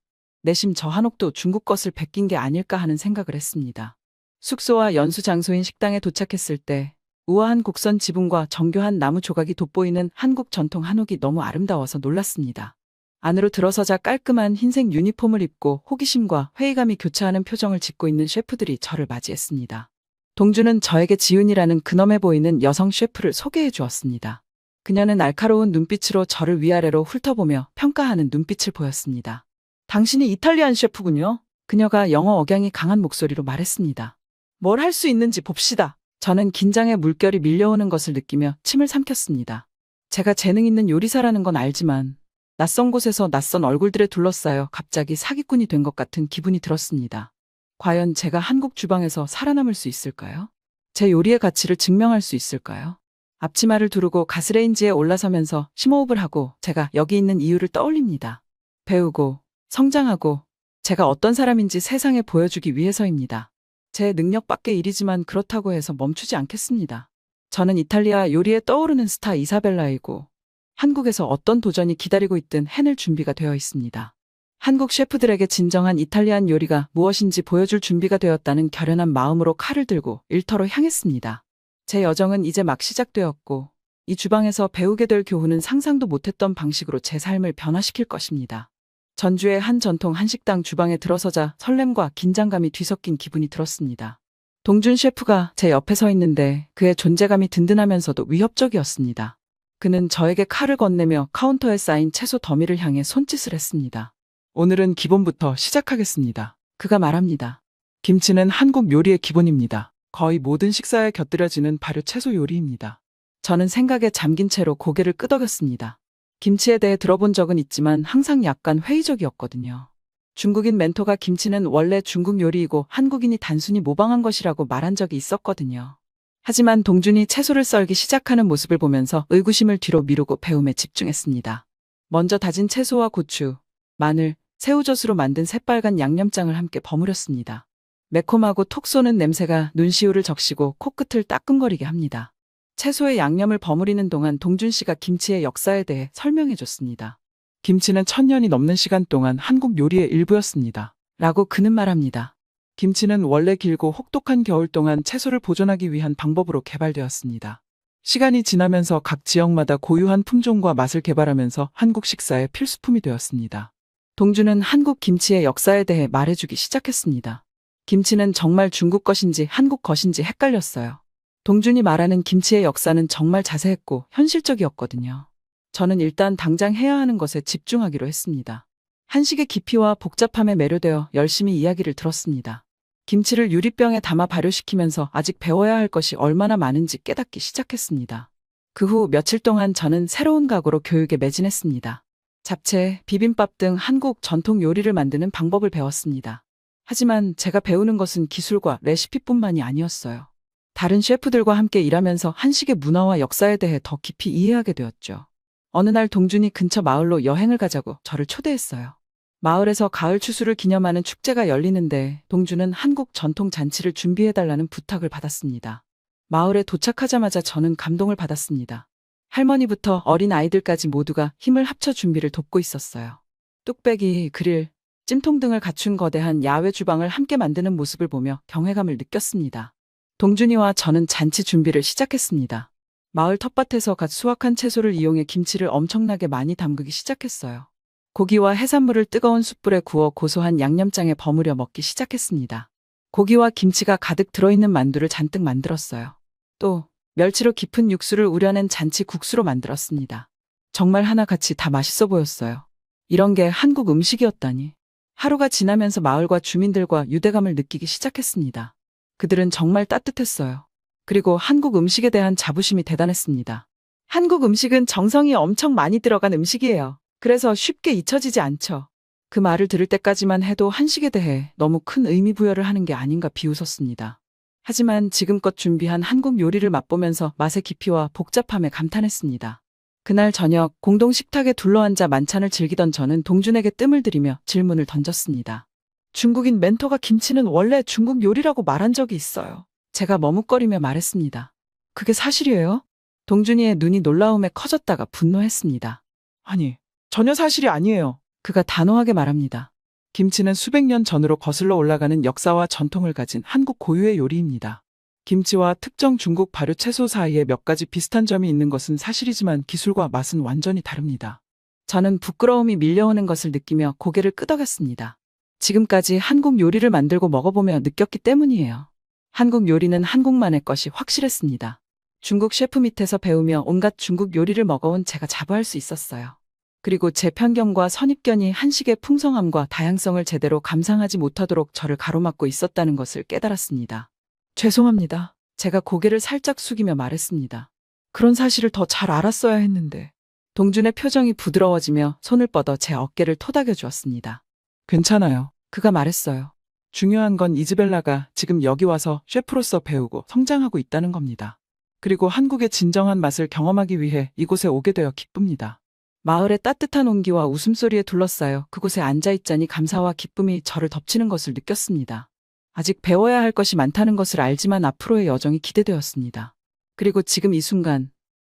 내심 저 한옥도 중국 것을 베낀 게 아닐까 하는 생각을 했습니다. 숙소와 연수 장소인 식당에 도착했을 때 우아한 곡선 지붕과 정교한 나무 조각이 돋보이는 한국 전통 한옥이 너무 아름다워서 놀랐습니다. 안으로 들어서자 깔끔한 흰색 유니폼을 입고 호기심과 회의감이 교차하는 표정을 짓고 있는 셰프들이 저를 맞이했습니다. 동주는 저에게 지은이라는 근엄해 보이는 여성 셰프를 소개해 주었습니다. 그녀는 날카로운 눈빛으로 저를 위아래로 훑어보며 평가하는 눈빛을 보였습니다. 당신이 이탈리안 셰프군요. 그녀가 영어 억양이 강한 목소리로 말했습니다. 뭘 할 수 있는지 봅시다. 저는 긴장의 물결이 밀려오는 것을 느끼며 침을 삼켰습니다. 제가 재능 있는 요리사라는 건 알지만 낯선 곳에서 낯선 얼굴들에 둘러싸여 갑자기 사기꾼이 된 것 같은 기분이 들었습니다. 과연 제가 한국 주방에서 살아남을 수 있을까요? 제 요리의 가치를 증명할 수 있을까요? 앞치마를 두르고 가스레인지에 올라서면서 심호흡을 하고 제가 여기 있는 이유를 떠올립니다. 배우고, 성장하고, 제가 어떤 사람인지 세상에 보여주기 위해서입니다. 제 능력밖의 일이지만 그렇다고 해서 멈추지 않겠습니다. 저는 이탈리아 요리에 떠오르는 스타 이사벨라이고, 한국에서 어떤 도전이 기다리고 있든 해낼 준비가 되어 있습니다. 한국 셰프들에게 진정한 이탈리안 요리가 무엇인지 보여줄 준비가 되었다는 결연한 마음으로 칼을 들고 일터로 향했습니다. 제 여정은 이제 막 시작되었고, 이 주방에서 배우게 될 교훈은 상상도 못했던 방식으로 제 삶을 변화시킬 것입니다. 전주의 한 전통 한식당 주방에 들어서자 설렘과 긴장감이 뒤섞인 기분이 들었습니다. 동준 셰프가 제 옆에 서 있는데 그의 존재감이 든든하면서도 위협적이었습니다. 그는 저에게 칼을 건네며 카운터에 쌓인 채소 더미를 향해 손짓을 했습니다. 오늘은 기본부터 시작하겠습니다. 그가 말합니다. 김치는 한국 요리의 기본입니다. 거의 모든 식사에 곁들여지는 발효 채소 요리입니다. 저는 생각에 잠긴 채로 고개를 끄덕였습니다. 김치에 대해 들어본 적은 있지만 항상 약간 회의적이었거든요. 중국인 멘토가 김치는 원래 중국 요리이고 한국인이 단순히 모방한 것이라고 말한 적이 있었거든요. 하지만 동준이 채소를 썰기 시작하는 모습을 보면서 의구심을 뒤로 미루고 배움에 집중했습니다. 먼저 다진 채소와 고추, 마늘, 새우젓으로 만든 새빨간 양념장을 함께 버무렸습니다. 매콤하고 톡 쏘는 냄새가 눈시울을 적시고 코끝을 따끔거리게 합니다. 채소에 양념을 버무리는 동안 동준 씨가 김치의 역사에 대해 설명해 줬습니다. 김치는 1000년이 넘는 시간 동안 한국 요리의 일부였습니다. 라고 그는 말합니다. 김치는 원래 길고 혹독한 겨울 동안 채소를 보존하기 위한 방법으로 개발되었습니다. 시간이 지나면서 각 지역마다 고유한 품종과 맛을 개발하면서 한국 식사의 필수품이 되었습니다. 동준은 한국 김치의 역사에 대해 말해주기 시작했습니다. 김치는 정말 중국 것인지 한국 것인지 헷갈렸어요. 동준이 말하는 김치의 역사는 정말 자세했고 현실적이었거든요. 저는 일단 당장 해야 하는 것에 집중하기로 했습니다. 한식의 깊이와 복잡함에 매료되어 열심히 이야기를 들었습니다. 김치를 유리병에 담아 발효시키면서 아직 배워야 할 것이 얼마나 많은지 깨닫기 시작했습니다. 그 후 며칠 동안 저는 새로운 각오로 교육에 매진했습니다. 잡채, 비빔밥 등 한국 전통 요리를 만드는 방법을 배웠습니다. 하지만 제가 배우는 것은 기술과 레시피뿐만이 아니었어요. 다른 셰프들과 함께 일하면서 한식의 문화와 역사에 대해 더 깊이 이해하게 되었죠. 어느 날 동준이 근처 마을로 여행을 가자고 저를 초대했어요. 마을에서 가을 추수를 기념하는 축제가 열리는데 동준은 한국 전통 잔치를 준비해달라는 부탁을 받았습니다. 마을에 도착하자마자 저는 감동을 받았습니다. 할머니부터 어린 아이들까지 모두가 힘을 합쳐 준비를 돕고 있었어요. 뚝배기, 그릴, 찜통 등을 갖춘 거대한 야외 주방을 함께 만드는 모습을 보며 경외감을 느꼈습니다. 동준이와 저는 잔치 준비를 시작했습니다. 마을 텃밭에서 갓 수확한 채소를 이용해 김치를 엄청나게 많이 담그기 시작했어요. 고기와 해산물을 뜨거운 숯불에 구워 고소한 양념장에 버무려 먹기 시작했습니다. 고기와 김치가 가득 들어있는 만두를 잔뜩 만들었어요. 또 멸치로 깊은 육수를 우려낸 잔치 국수로 만들었습니다. 정말 하나같이 다 맛있어 보였어요. 이런 게 한국 음식이었다니. 하루가 지나면서 마을과 주민들과 유대감을 느끼기 시작했습니다. 그들은 정말 따뜻했어요. 그리고 한국 음식에 대한 자부심이 대단했습니다. 한국 음식은 정성이 엄청 많이 들어간 음식이에요. 그래서 쉽게 잊혀지지 않죠. 그 말을 들을 때까지만 해도 한식에 대해 너무 큰 의미 부여를 하는 게 아닌가 비웃었습니다. 하지만 지금껏 준비한 한국 요리를 맛보면서 맛의 깊이와 복잡함에 감탄했습니다. 그날 저녁 공동 식탁에 둘러앉아 만찬을 즐기던 저는 동준에게 뜸을 들이며 질문을 던졌습니다. 중국인 멘토가 김치는 원래 중국 요리라고 말한 적이 있어요. 제가 머뭇거리며 말했습니다. 그게 사실이에요? 동준이의 눈이 놀라움에 커졌다가 분노했습니다. 아니, 전혀 사실이 아니에요. 그가 단호하게 말합니다. 김치는 수백 년 전으로 거슬러 올라가는 역사와 전통을 가진 한국 고유의 요리입니다. 김치와 특정 중국 발효 채소 사이에 몇 가지 비슷한 점이 있는 것은 사실이지만 기술과 맛은 완전히 다릅니다. 저는 부끄러움이 밀려오는 것을 느끼며 고개를 끄덕였습니다. 지금까지 한국 요리를 만들고 먹어보며 느꼈기 때문이에요. 한국 요리는 한국만의 것이 확실했습니다. 중국 셰프 밑에서 배우며 온갖 중국 요리를 먹어온 제가 자부할 수 있었어요. 그리고 제 편견과 선입견이 한식의 풍성함과 다양성을 제대로 감상하지 못하도록 저를 가로막고 있었다는 것을 깨달았습니다. 죄송합니다. 제가 고개를 살짝 숙이며 말했습니다. 그런 사실을 더 잘 알았어야 했는데. 동준의 표정이 부드러워지며 손을 뻗어 제 어깨를 토닥여 주었습니다. 괜찮아요. 그가 말했어요. 중요한 건 이즈벨라가 지금 여기 와서 셰프로서 배우고 성장하고 있다는 겁니다. 그리고 한국의 진정한 맛을 경험하기 위해 이곳에 오게 되어 기쁩니다. 마을의 따뜻한 온기와 웃음소리에 둘러싸여 그곳에 앉아있자니 감사와 기쁨이 저를 덮치는 것을 느꼈습니다. 아직 배워야 할 것이 많다는 것을 알지만 앞으로의 여정이 기대되었습니다. 그리고 지금 이 순간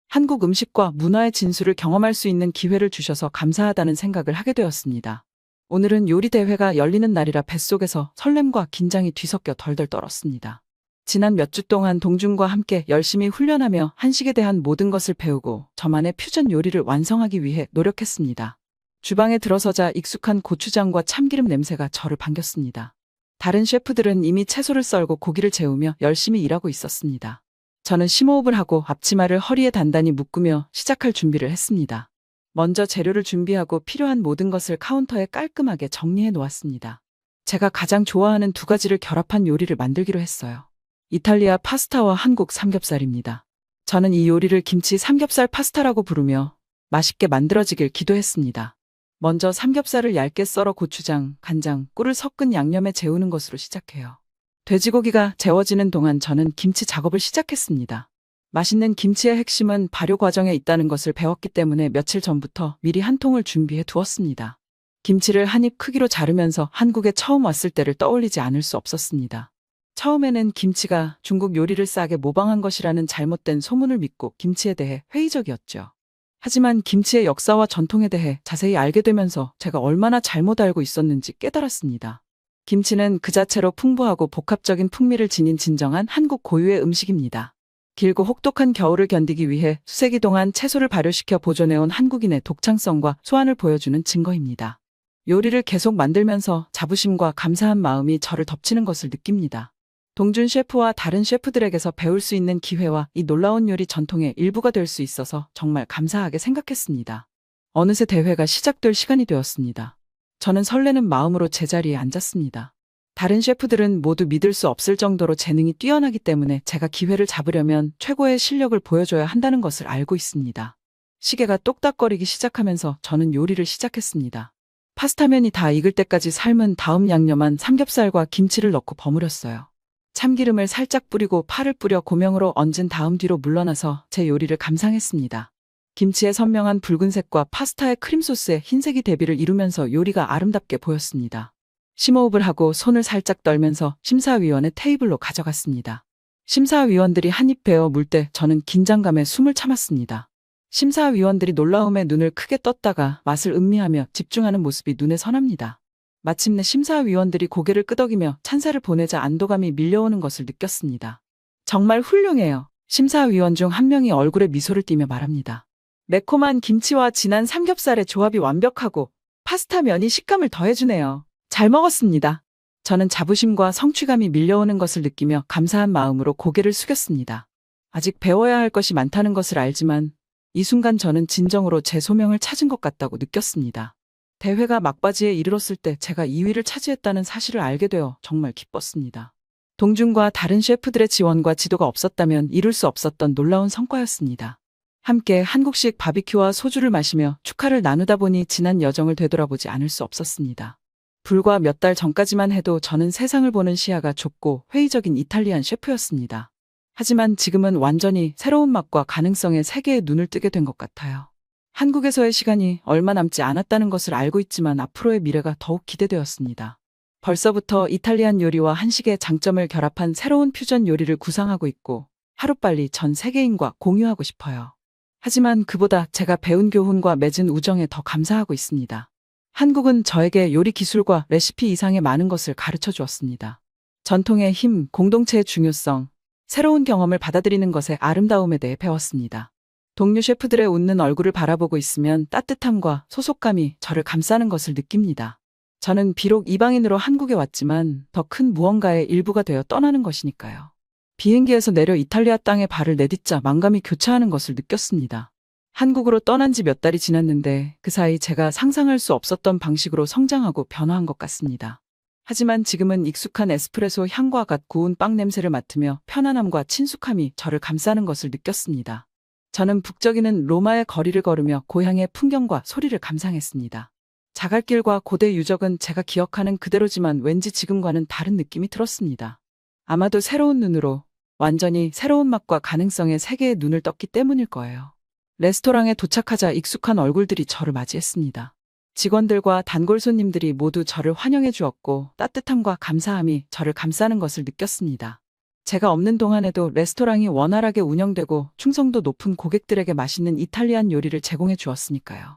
한국 음식과 문화의 진수를 경험할 수 있는 기회를 주셔서 감사하다는 생각을 하게 되었습니다. 오늘은 요리 대회가 열리는 날이라 뱃속에서 설렘과 긴장이 뒤섞여 덜덜 떨었습니다. 지난 몇 주 동안 동준과 함께 열심히 훈련하며 한식에 대한 모든 것을 배우고 저만의 퓨전 요리를 완성하기 위해 노력했습니다. 주방에 들어서자 익숙한 고추장과 참기름 냄새가 저를 반겼습니다. 다른 셰프들은 이미 채소를 썰고 고기를 재우며 열심히 일하고 있었습니다. 저는 심호흡을 하고 앞치마를 허리에 단단히 묶으며 시작할 준비를 했습니다. 먼저 재료를 준비하고 필요한 모든 것을 카운터에 깔끔하게 정리해 놓았습니다. 제가 가장 좋아하는 두 가지를 결합한 요리를 만들기로 했어요. 이탈리아 파스타와 한국 삼겹살입니다. 저는 이 요리를 김치 삼겹살 파스타라고 부르며 맛있게 만들어지길 기도했습니다. 먼저 삼겹살을 얇게 썰어 고추장, 간장, 꿀을 섞은 양념에 재우는 것으로 시작해요. 돼지고기가 재워지는 동안 저는 김치 작업을 시작했습니다. 맛있는 김치의 핵심은 발효 과정에 있다는 것을 배웠기 때문에 며칠 전부터 미리 한 통을 준비해 두었습니다. 김치를 한 입 크기로 자르면서 한국에 처음 왔을 때를 떠올리지 않을 수 없었습니다. 처음에는 김치가 중국 요리를 싸게 모방한 것이라는 잘못된 소문을 믿고 김치에 대해 회의적이었죠. 하지만 김치의 역사와 전통에 대해 자세히 알게 되면서 제가 얼마나 잘못 알고 있었는지 깨달았습니다. 김치는 그 자체로 풍부하고 복합적인 풍미를 지닌 진정한 한국 고유의 음식입니다. 길고 혹독한 겨울을 견디기 위해 수세기 동안 채소를 발효시켜 보존해온 한국인의 독창성과 소환을 보여주는 증거입니다. 요리를 계속 만들면서 자부심과 감사한 마음이 저를 덮치는 것을 느낍니다. 동준 셰프와 다른 셰프들에게서 배울 수 있는 기회와 이 놀라운 요리 전통의 일부가 될 수 있어서 정말 감사하게 생각했습니다. 어느새 대회가 시작될 시간이 되었습니다. 저는 설레는 마음으로 제자리에 앉았습니다. 다른 셰프들은 모두 믿을 수 없을 정도로 재능이 뛰어나기 때문에 제가 기회를 잡으려면 최고의 실력을 보여줘야 한다는 것을 알고 있습니다. 시계가 똑딱거리기 시작하면서 저는 요리를 시작했습니다. 파스타면이 다 익을 때까지 삶은 다음 양념한 삼겹살과 김치를 넣고 버무렸어요. 참기름을 살짝 뿌리고 파를 뿌려 고명으로 얹은 다음 뒤로 물러나서 제 요리를 감상했습니다. 김치의 선명한 붉은색과 파스타의 크림소스의 흰색이 대비를 이루면서 요리가 아름답게 보였습니다. 심호흡을 하고 손을 살짝 떨면서 심사위원의 테이블로 가져갔습니다. 심사위원들이 한입 베어 물 때 저는 긴장감에 숨을 참았습니다. 심사위원들이 놀라움에 눈을 크게 떴다가 맛을 음미하며 집중하는 모습이 눈에 선합니다. 마침내 심사위원들이 고개를 끄덕이며 찬사를 보내자 안도감이 밀려오는 것을 느꼈습니다. 정말 훌륭해요. 심사위원 중 한 명이 얼굴에 미소를 띠며 말합니다. 매콤한 김치와 진한 삼겹살의 조합이 완벽하고 파스타 면이 식감을 더해주네요. 잘 먹었습니다. 저는 자부심과 성취감이 밀려오는 것을 느끼며 감사한 마음으로 고개를 숙였습니다. 아직 배워야 할 것이 많다는 것을 알지만 이 순간 저는 진정으로 제 소명을 찾은 것 같다고 느꼈습니다. 대회가 막바지에 이르렀을 때 제가 2위를 차지했다는 사실을 알게 되어 정말 기뻤습니다. 동준과 다른 셰프들의 지원과 지도가 없었다면 이룰 수 없었던 놀라운 성과였습니다. 함께 한국식 바비큐와 소주를 마시며 축하를 나누다 보니 지난 여정을 되돌아보지 않을 수 없었습니다. 불과 몇 달 전까지만 해도 저는 세상을 보는 시야가 좁고 회의적인 이탈리안 셰프였습니다. 하지만 지금은 완전히 새로운 맛과 가능성의 세계에 눈을 뜨게 된 것 같아요. 한국에서의 시간이 얼마 남지 않았다는 것을 알고 있지만 앞으로의 미래가 더욱 기대되었습니다. 벌써부터 이탈리안 요리와 한식의 장점을 결합한 새로운 퓨전 요리를 구상하고 있고 하루빨리 전 세계인과 공유하고 싶어요. 하지만 그보다 제가 배운 교훈과 맺은 우정에 더 감사하고 있습니다. 한국은 저에게 요리 기술과 레시피 이상의 많은 것을 가르쳐 주었습니다. 전통의 힘, 공동체의 중요성, 새로운 경험을 받아들이는 것의 아름다움에 대해 배웠습니다. 동료 셰프들의 웃는 얼굴을 바라보고 있으면 따뜻함과 소속감이 저를 감싸는 것을 느낍니다. 저는 비록 이방인으로 한국에 왔지만 더 큰 무언가의 일부가 되어 떠나는 것이니까요. 비행기에서 내려 이탈리아 땅에 발을 내딛자 만감이 교차하는 것을 느꼈습니다. 한국으로 떠난 지 몇 달이 지났는데 그 사이 제가 상상할 수 없었던 방식으로 성장하고 변화한 것 같습니다. 하지만 지금은 익숙한 에스프레소 향과 갓 구운 빵 냄새를 맡으며 편안함과 친숙함이 저를 감싸는 것을 느꼈습니다. 저는 북적이는 로마의 거리를 걸으며 고향의 풍경과 소리를 감상했습니다. 자갈길과 고대 유적은 제가 기억하는 그대로지만 왠지 지금과는 다른 느낌이 들었습니다. 아마도 새로운 눈으로, 완전히 새로운 맛과 가능성의 세계에 눈을 떴기 때문일 거예요. 레스토랑에 도착하자 익숙한 얼굴들이 저를 맞이했습니다. 직원들과 단골 손님들이 모두 저를 환영해 주었고 따뜻함과 감사함이 저를 감싸는 것을 느꼈습니다. 제가 없는 동안에도 레스토랑이 원활하게 운영되고 충성도 높은 고객들에게 맛있는 이탈리안 요리를 제공해 주었으니까요.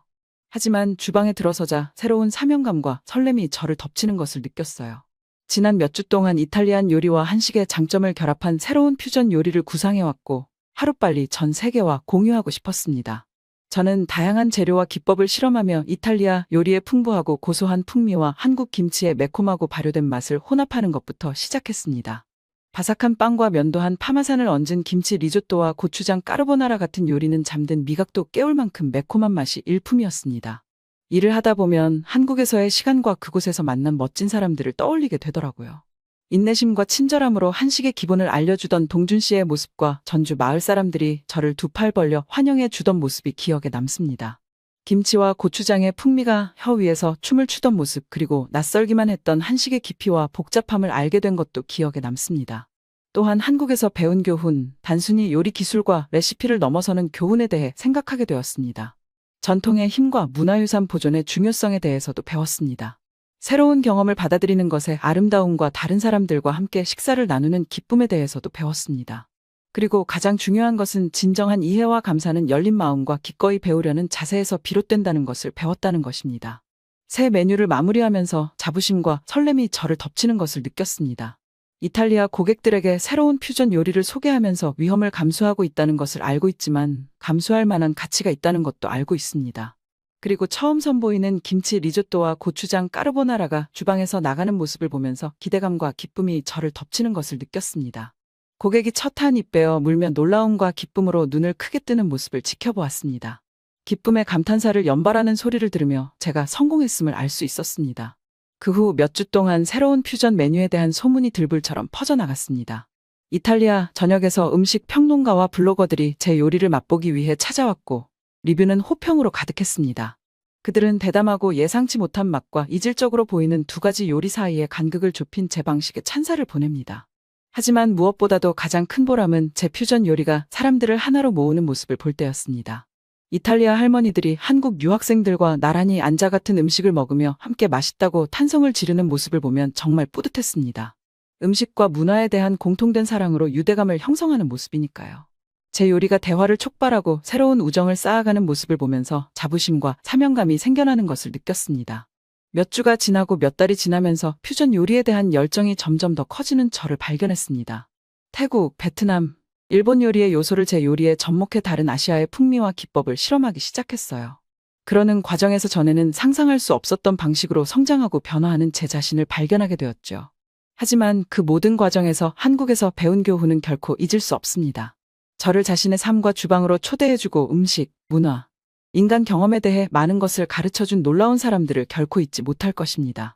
하지만 주방에 들어서자 새로운 사명감과 설렘이 저를 덮치는 것을 느꼈어요. 지난 몇 주 동안 이탈리안 요리와 한식의 장점을 결합한 새로운 퓨전 요리를 구상해왔고 하루빨리 전 세계와 공유하고 싶었습니다. 저는 다양한 재료와 기법을 실험하며 이탈리아 요리의 풍부하고 고소한 풍미와 한국 김치의 매콤하고 발효된 맛을 혼합하는 것부터 시작했습니다. 바삭한 빵과 면도한 파마산을 얹은 김치 리조또와 고추장 까르보나라 같은 요리는 잠든 미각도 깨울 만큼 매콤한 맛이 일품이었습니다. 일을 하다 보면 한국에서의 시간과 그곳에서 만난 멋진 사람들을 떠올리게 되더라고요. 인내심과 친절함으로 한식의 기본을 알려주던 동준 씨의 모습과 전주 마을 사람들이 저를 두 팔 벌려 환영해 주던 모습이 기억에 남습니다. 김치와 고추장의 풍미가 혀 위에서 춤을 추던 모습, 그리고 낯설기만 했던 한식의 깊이와 복잡함을 알게 된 것도 기억에 남습니다. 또한 한국에서 배운 교훈, 단순히 요리 기술과 레시피를 넘어서는 교훈에 대해 생각하게 되었습니다. 전통의 힘과 문화유산 보존의 중요성에 대해서도 배웠습니다. 새로운 경험을 받아들이는 것의 아름다움과 다른 사람들과 함께 식사를 나누는 기쁨에 대해서도 배웠습니다. 그리고 가장 중요한 것은 진정한 이해와 감사는 열린 마음과 기꺼이 배우려는 자세에서 비롯된다는 것을 배웠다는 것입니다. 새 메뉴를 마무리하면서 자부심과 설렘이 저를 덮치는 것을 느꼈습니다. 이탈리아 고객들에게 새로운 퓨전 요리를 소개하면서 위험을 감수하고 있다는 것을 알고 있지만 감수할 만한 가치가 있다는 것도 알고 있습니다. 그리고 처음 선보이는 김치 리조또와 고추장 까르보나라가 주방에서 나가는 모습을 보면서 기대감과 기쁨이 저를 덮치는 것을 느꼈습니다. 고객이 첫 한 입 베어 물며 놀라움과 기쁨으로 눈을 크게 뜨는 모습을 지켜보았습니다. 기쁨의 감탄사를 연발하는 소리를 들으며 제가 성공했음을 알 수 있었습니다. 그 후 몇 주 동안 새로운 퓨전 메뉴에 대한 소문이 들불처럼 퍼져나갔습니다. 이탈리아 전역에서 음식 평론가와 블로거들이 제 요리를 맛보기 위해 찾아왔고 리뷰는 호평으로 가득했습니다. 그들은 대담하고 예상치 못한 맛과 이질적으로 보이는 두 가지 요리 사이에 간극을 좁힌 제 방식에 찬사를 보냅니다. 하지만 무엇보다도 가장 큰 보람은 제 퓨전 요리가 사람들을 하나로 모으는 모습을 볼 때였습니다. 이탈리아 할머니들이 한국 유학생들과 나란히 앉아 같은 음식을 먹으며 함께 맛있다고 탄성을 지르는 모습을 보면 정말 뿌듯했습니다. 음식과 문화에 대한 공통된 사랑으로 유대감을 형성하는 모습이니까요. 제 요리가 대화를 촉발하고 새로운 우정을 쌓아가는 모습을 보면서 자부심과 사명감이 생겨나는 것을 느꼈습니다. 몇 주가 지나고 몇 달이 지나면서 퓨전 요리에 대한 열정이 점점 더 커지는 저를 발견했습니다. 태국, 베트남, 일본 요리의 요소를 제 요리에 접목해 다른 아시아의 풍미와 기법을 실험하기 시작했어요. 그러는 과정에서 전에는 상상할 수 없었던 방식으로 성장하고 변화하는 제 자신을 발견하게 되었죠. 하지만 그 모든 과정에서 한국에서 배운 교훈은 결코 잊을 수 없습니다. 저를 자신의 삶과 주방으로 초대해주고 음식, 문화, 인간 경험에 대해 많은 것을 가르쳐준 놀라운 사람들을 결코 잊지 못할 것입니다.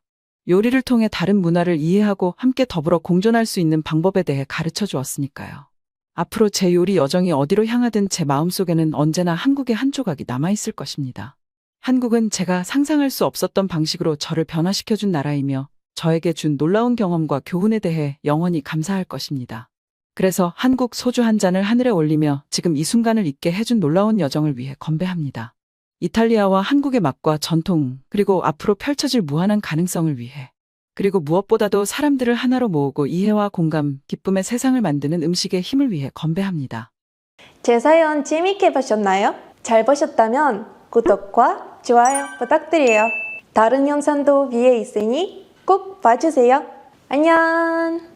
요리를 통해 다른 문화를 이해하고 함께 더불어 공존할 수 있는 방법에 대해 가르쳐 주었으니까요. 앞으로 제 요리 여정이 어디로 향하든 제 마음속에는 언제나 한국의 한 조각이 남아있을 것입니다. 한국은 제가 상상할 수 없었던 방식으로 저를 변화시켜준 나라이며 저에게 준 놀라운 경험과 교훈에 대해 영원히 감사할 것입니다. 그래서 한국 소주 한 잔을 하늘에 올리며 지금 이 순간을 있게 해준 놀라운 여정을 위해 건배합니다. 이탈리아와 한국의 맛과 전통, 그리고 앞으로 펼쳐질 무한한 가능성을 위해. 그리고 무엇보다도 사람들을 하나로 모으고 이해와 공감, 기쁨의 세상을 만드는 음식의 힘을 위해 건배합니다. 제 사연 재밌게 보셨나요? 잘 보셨다면 구독과 좋아요 부탁드려요. 다른 영상도 위에 있으니 꼭 봐주세요. 안녕!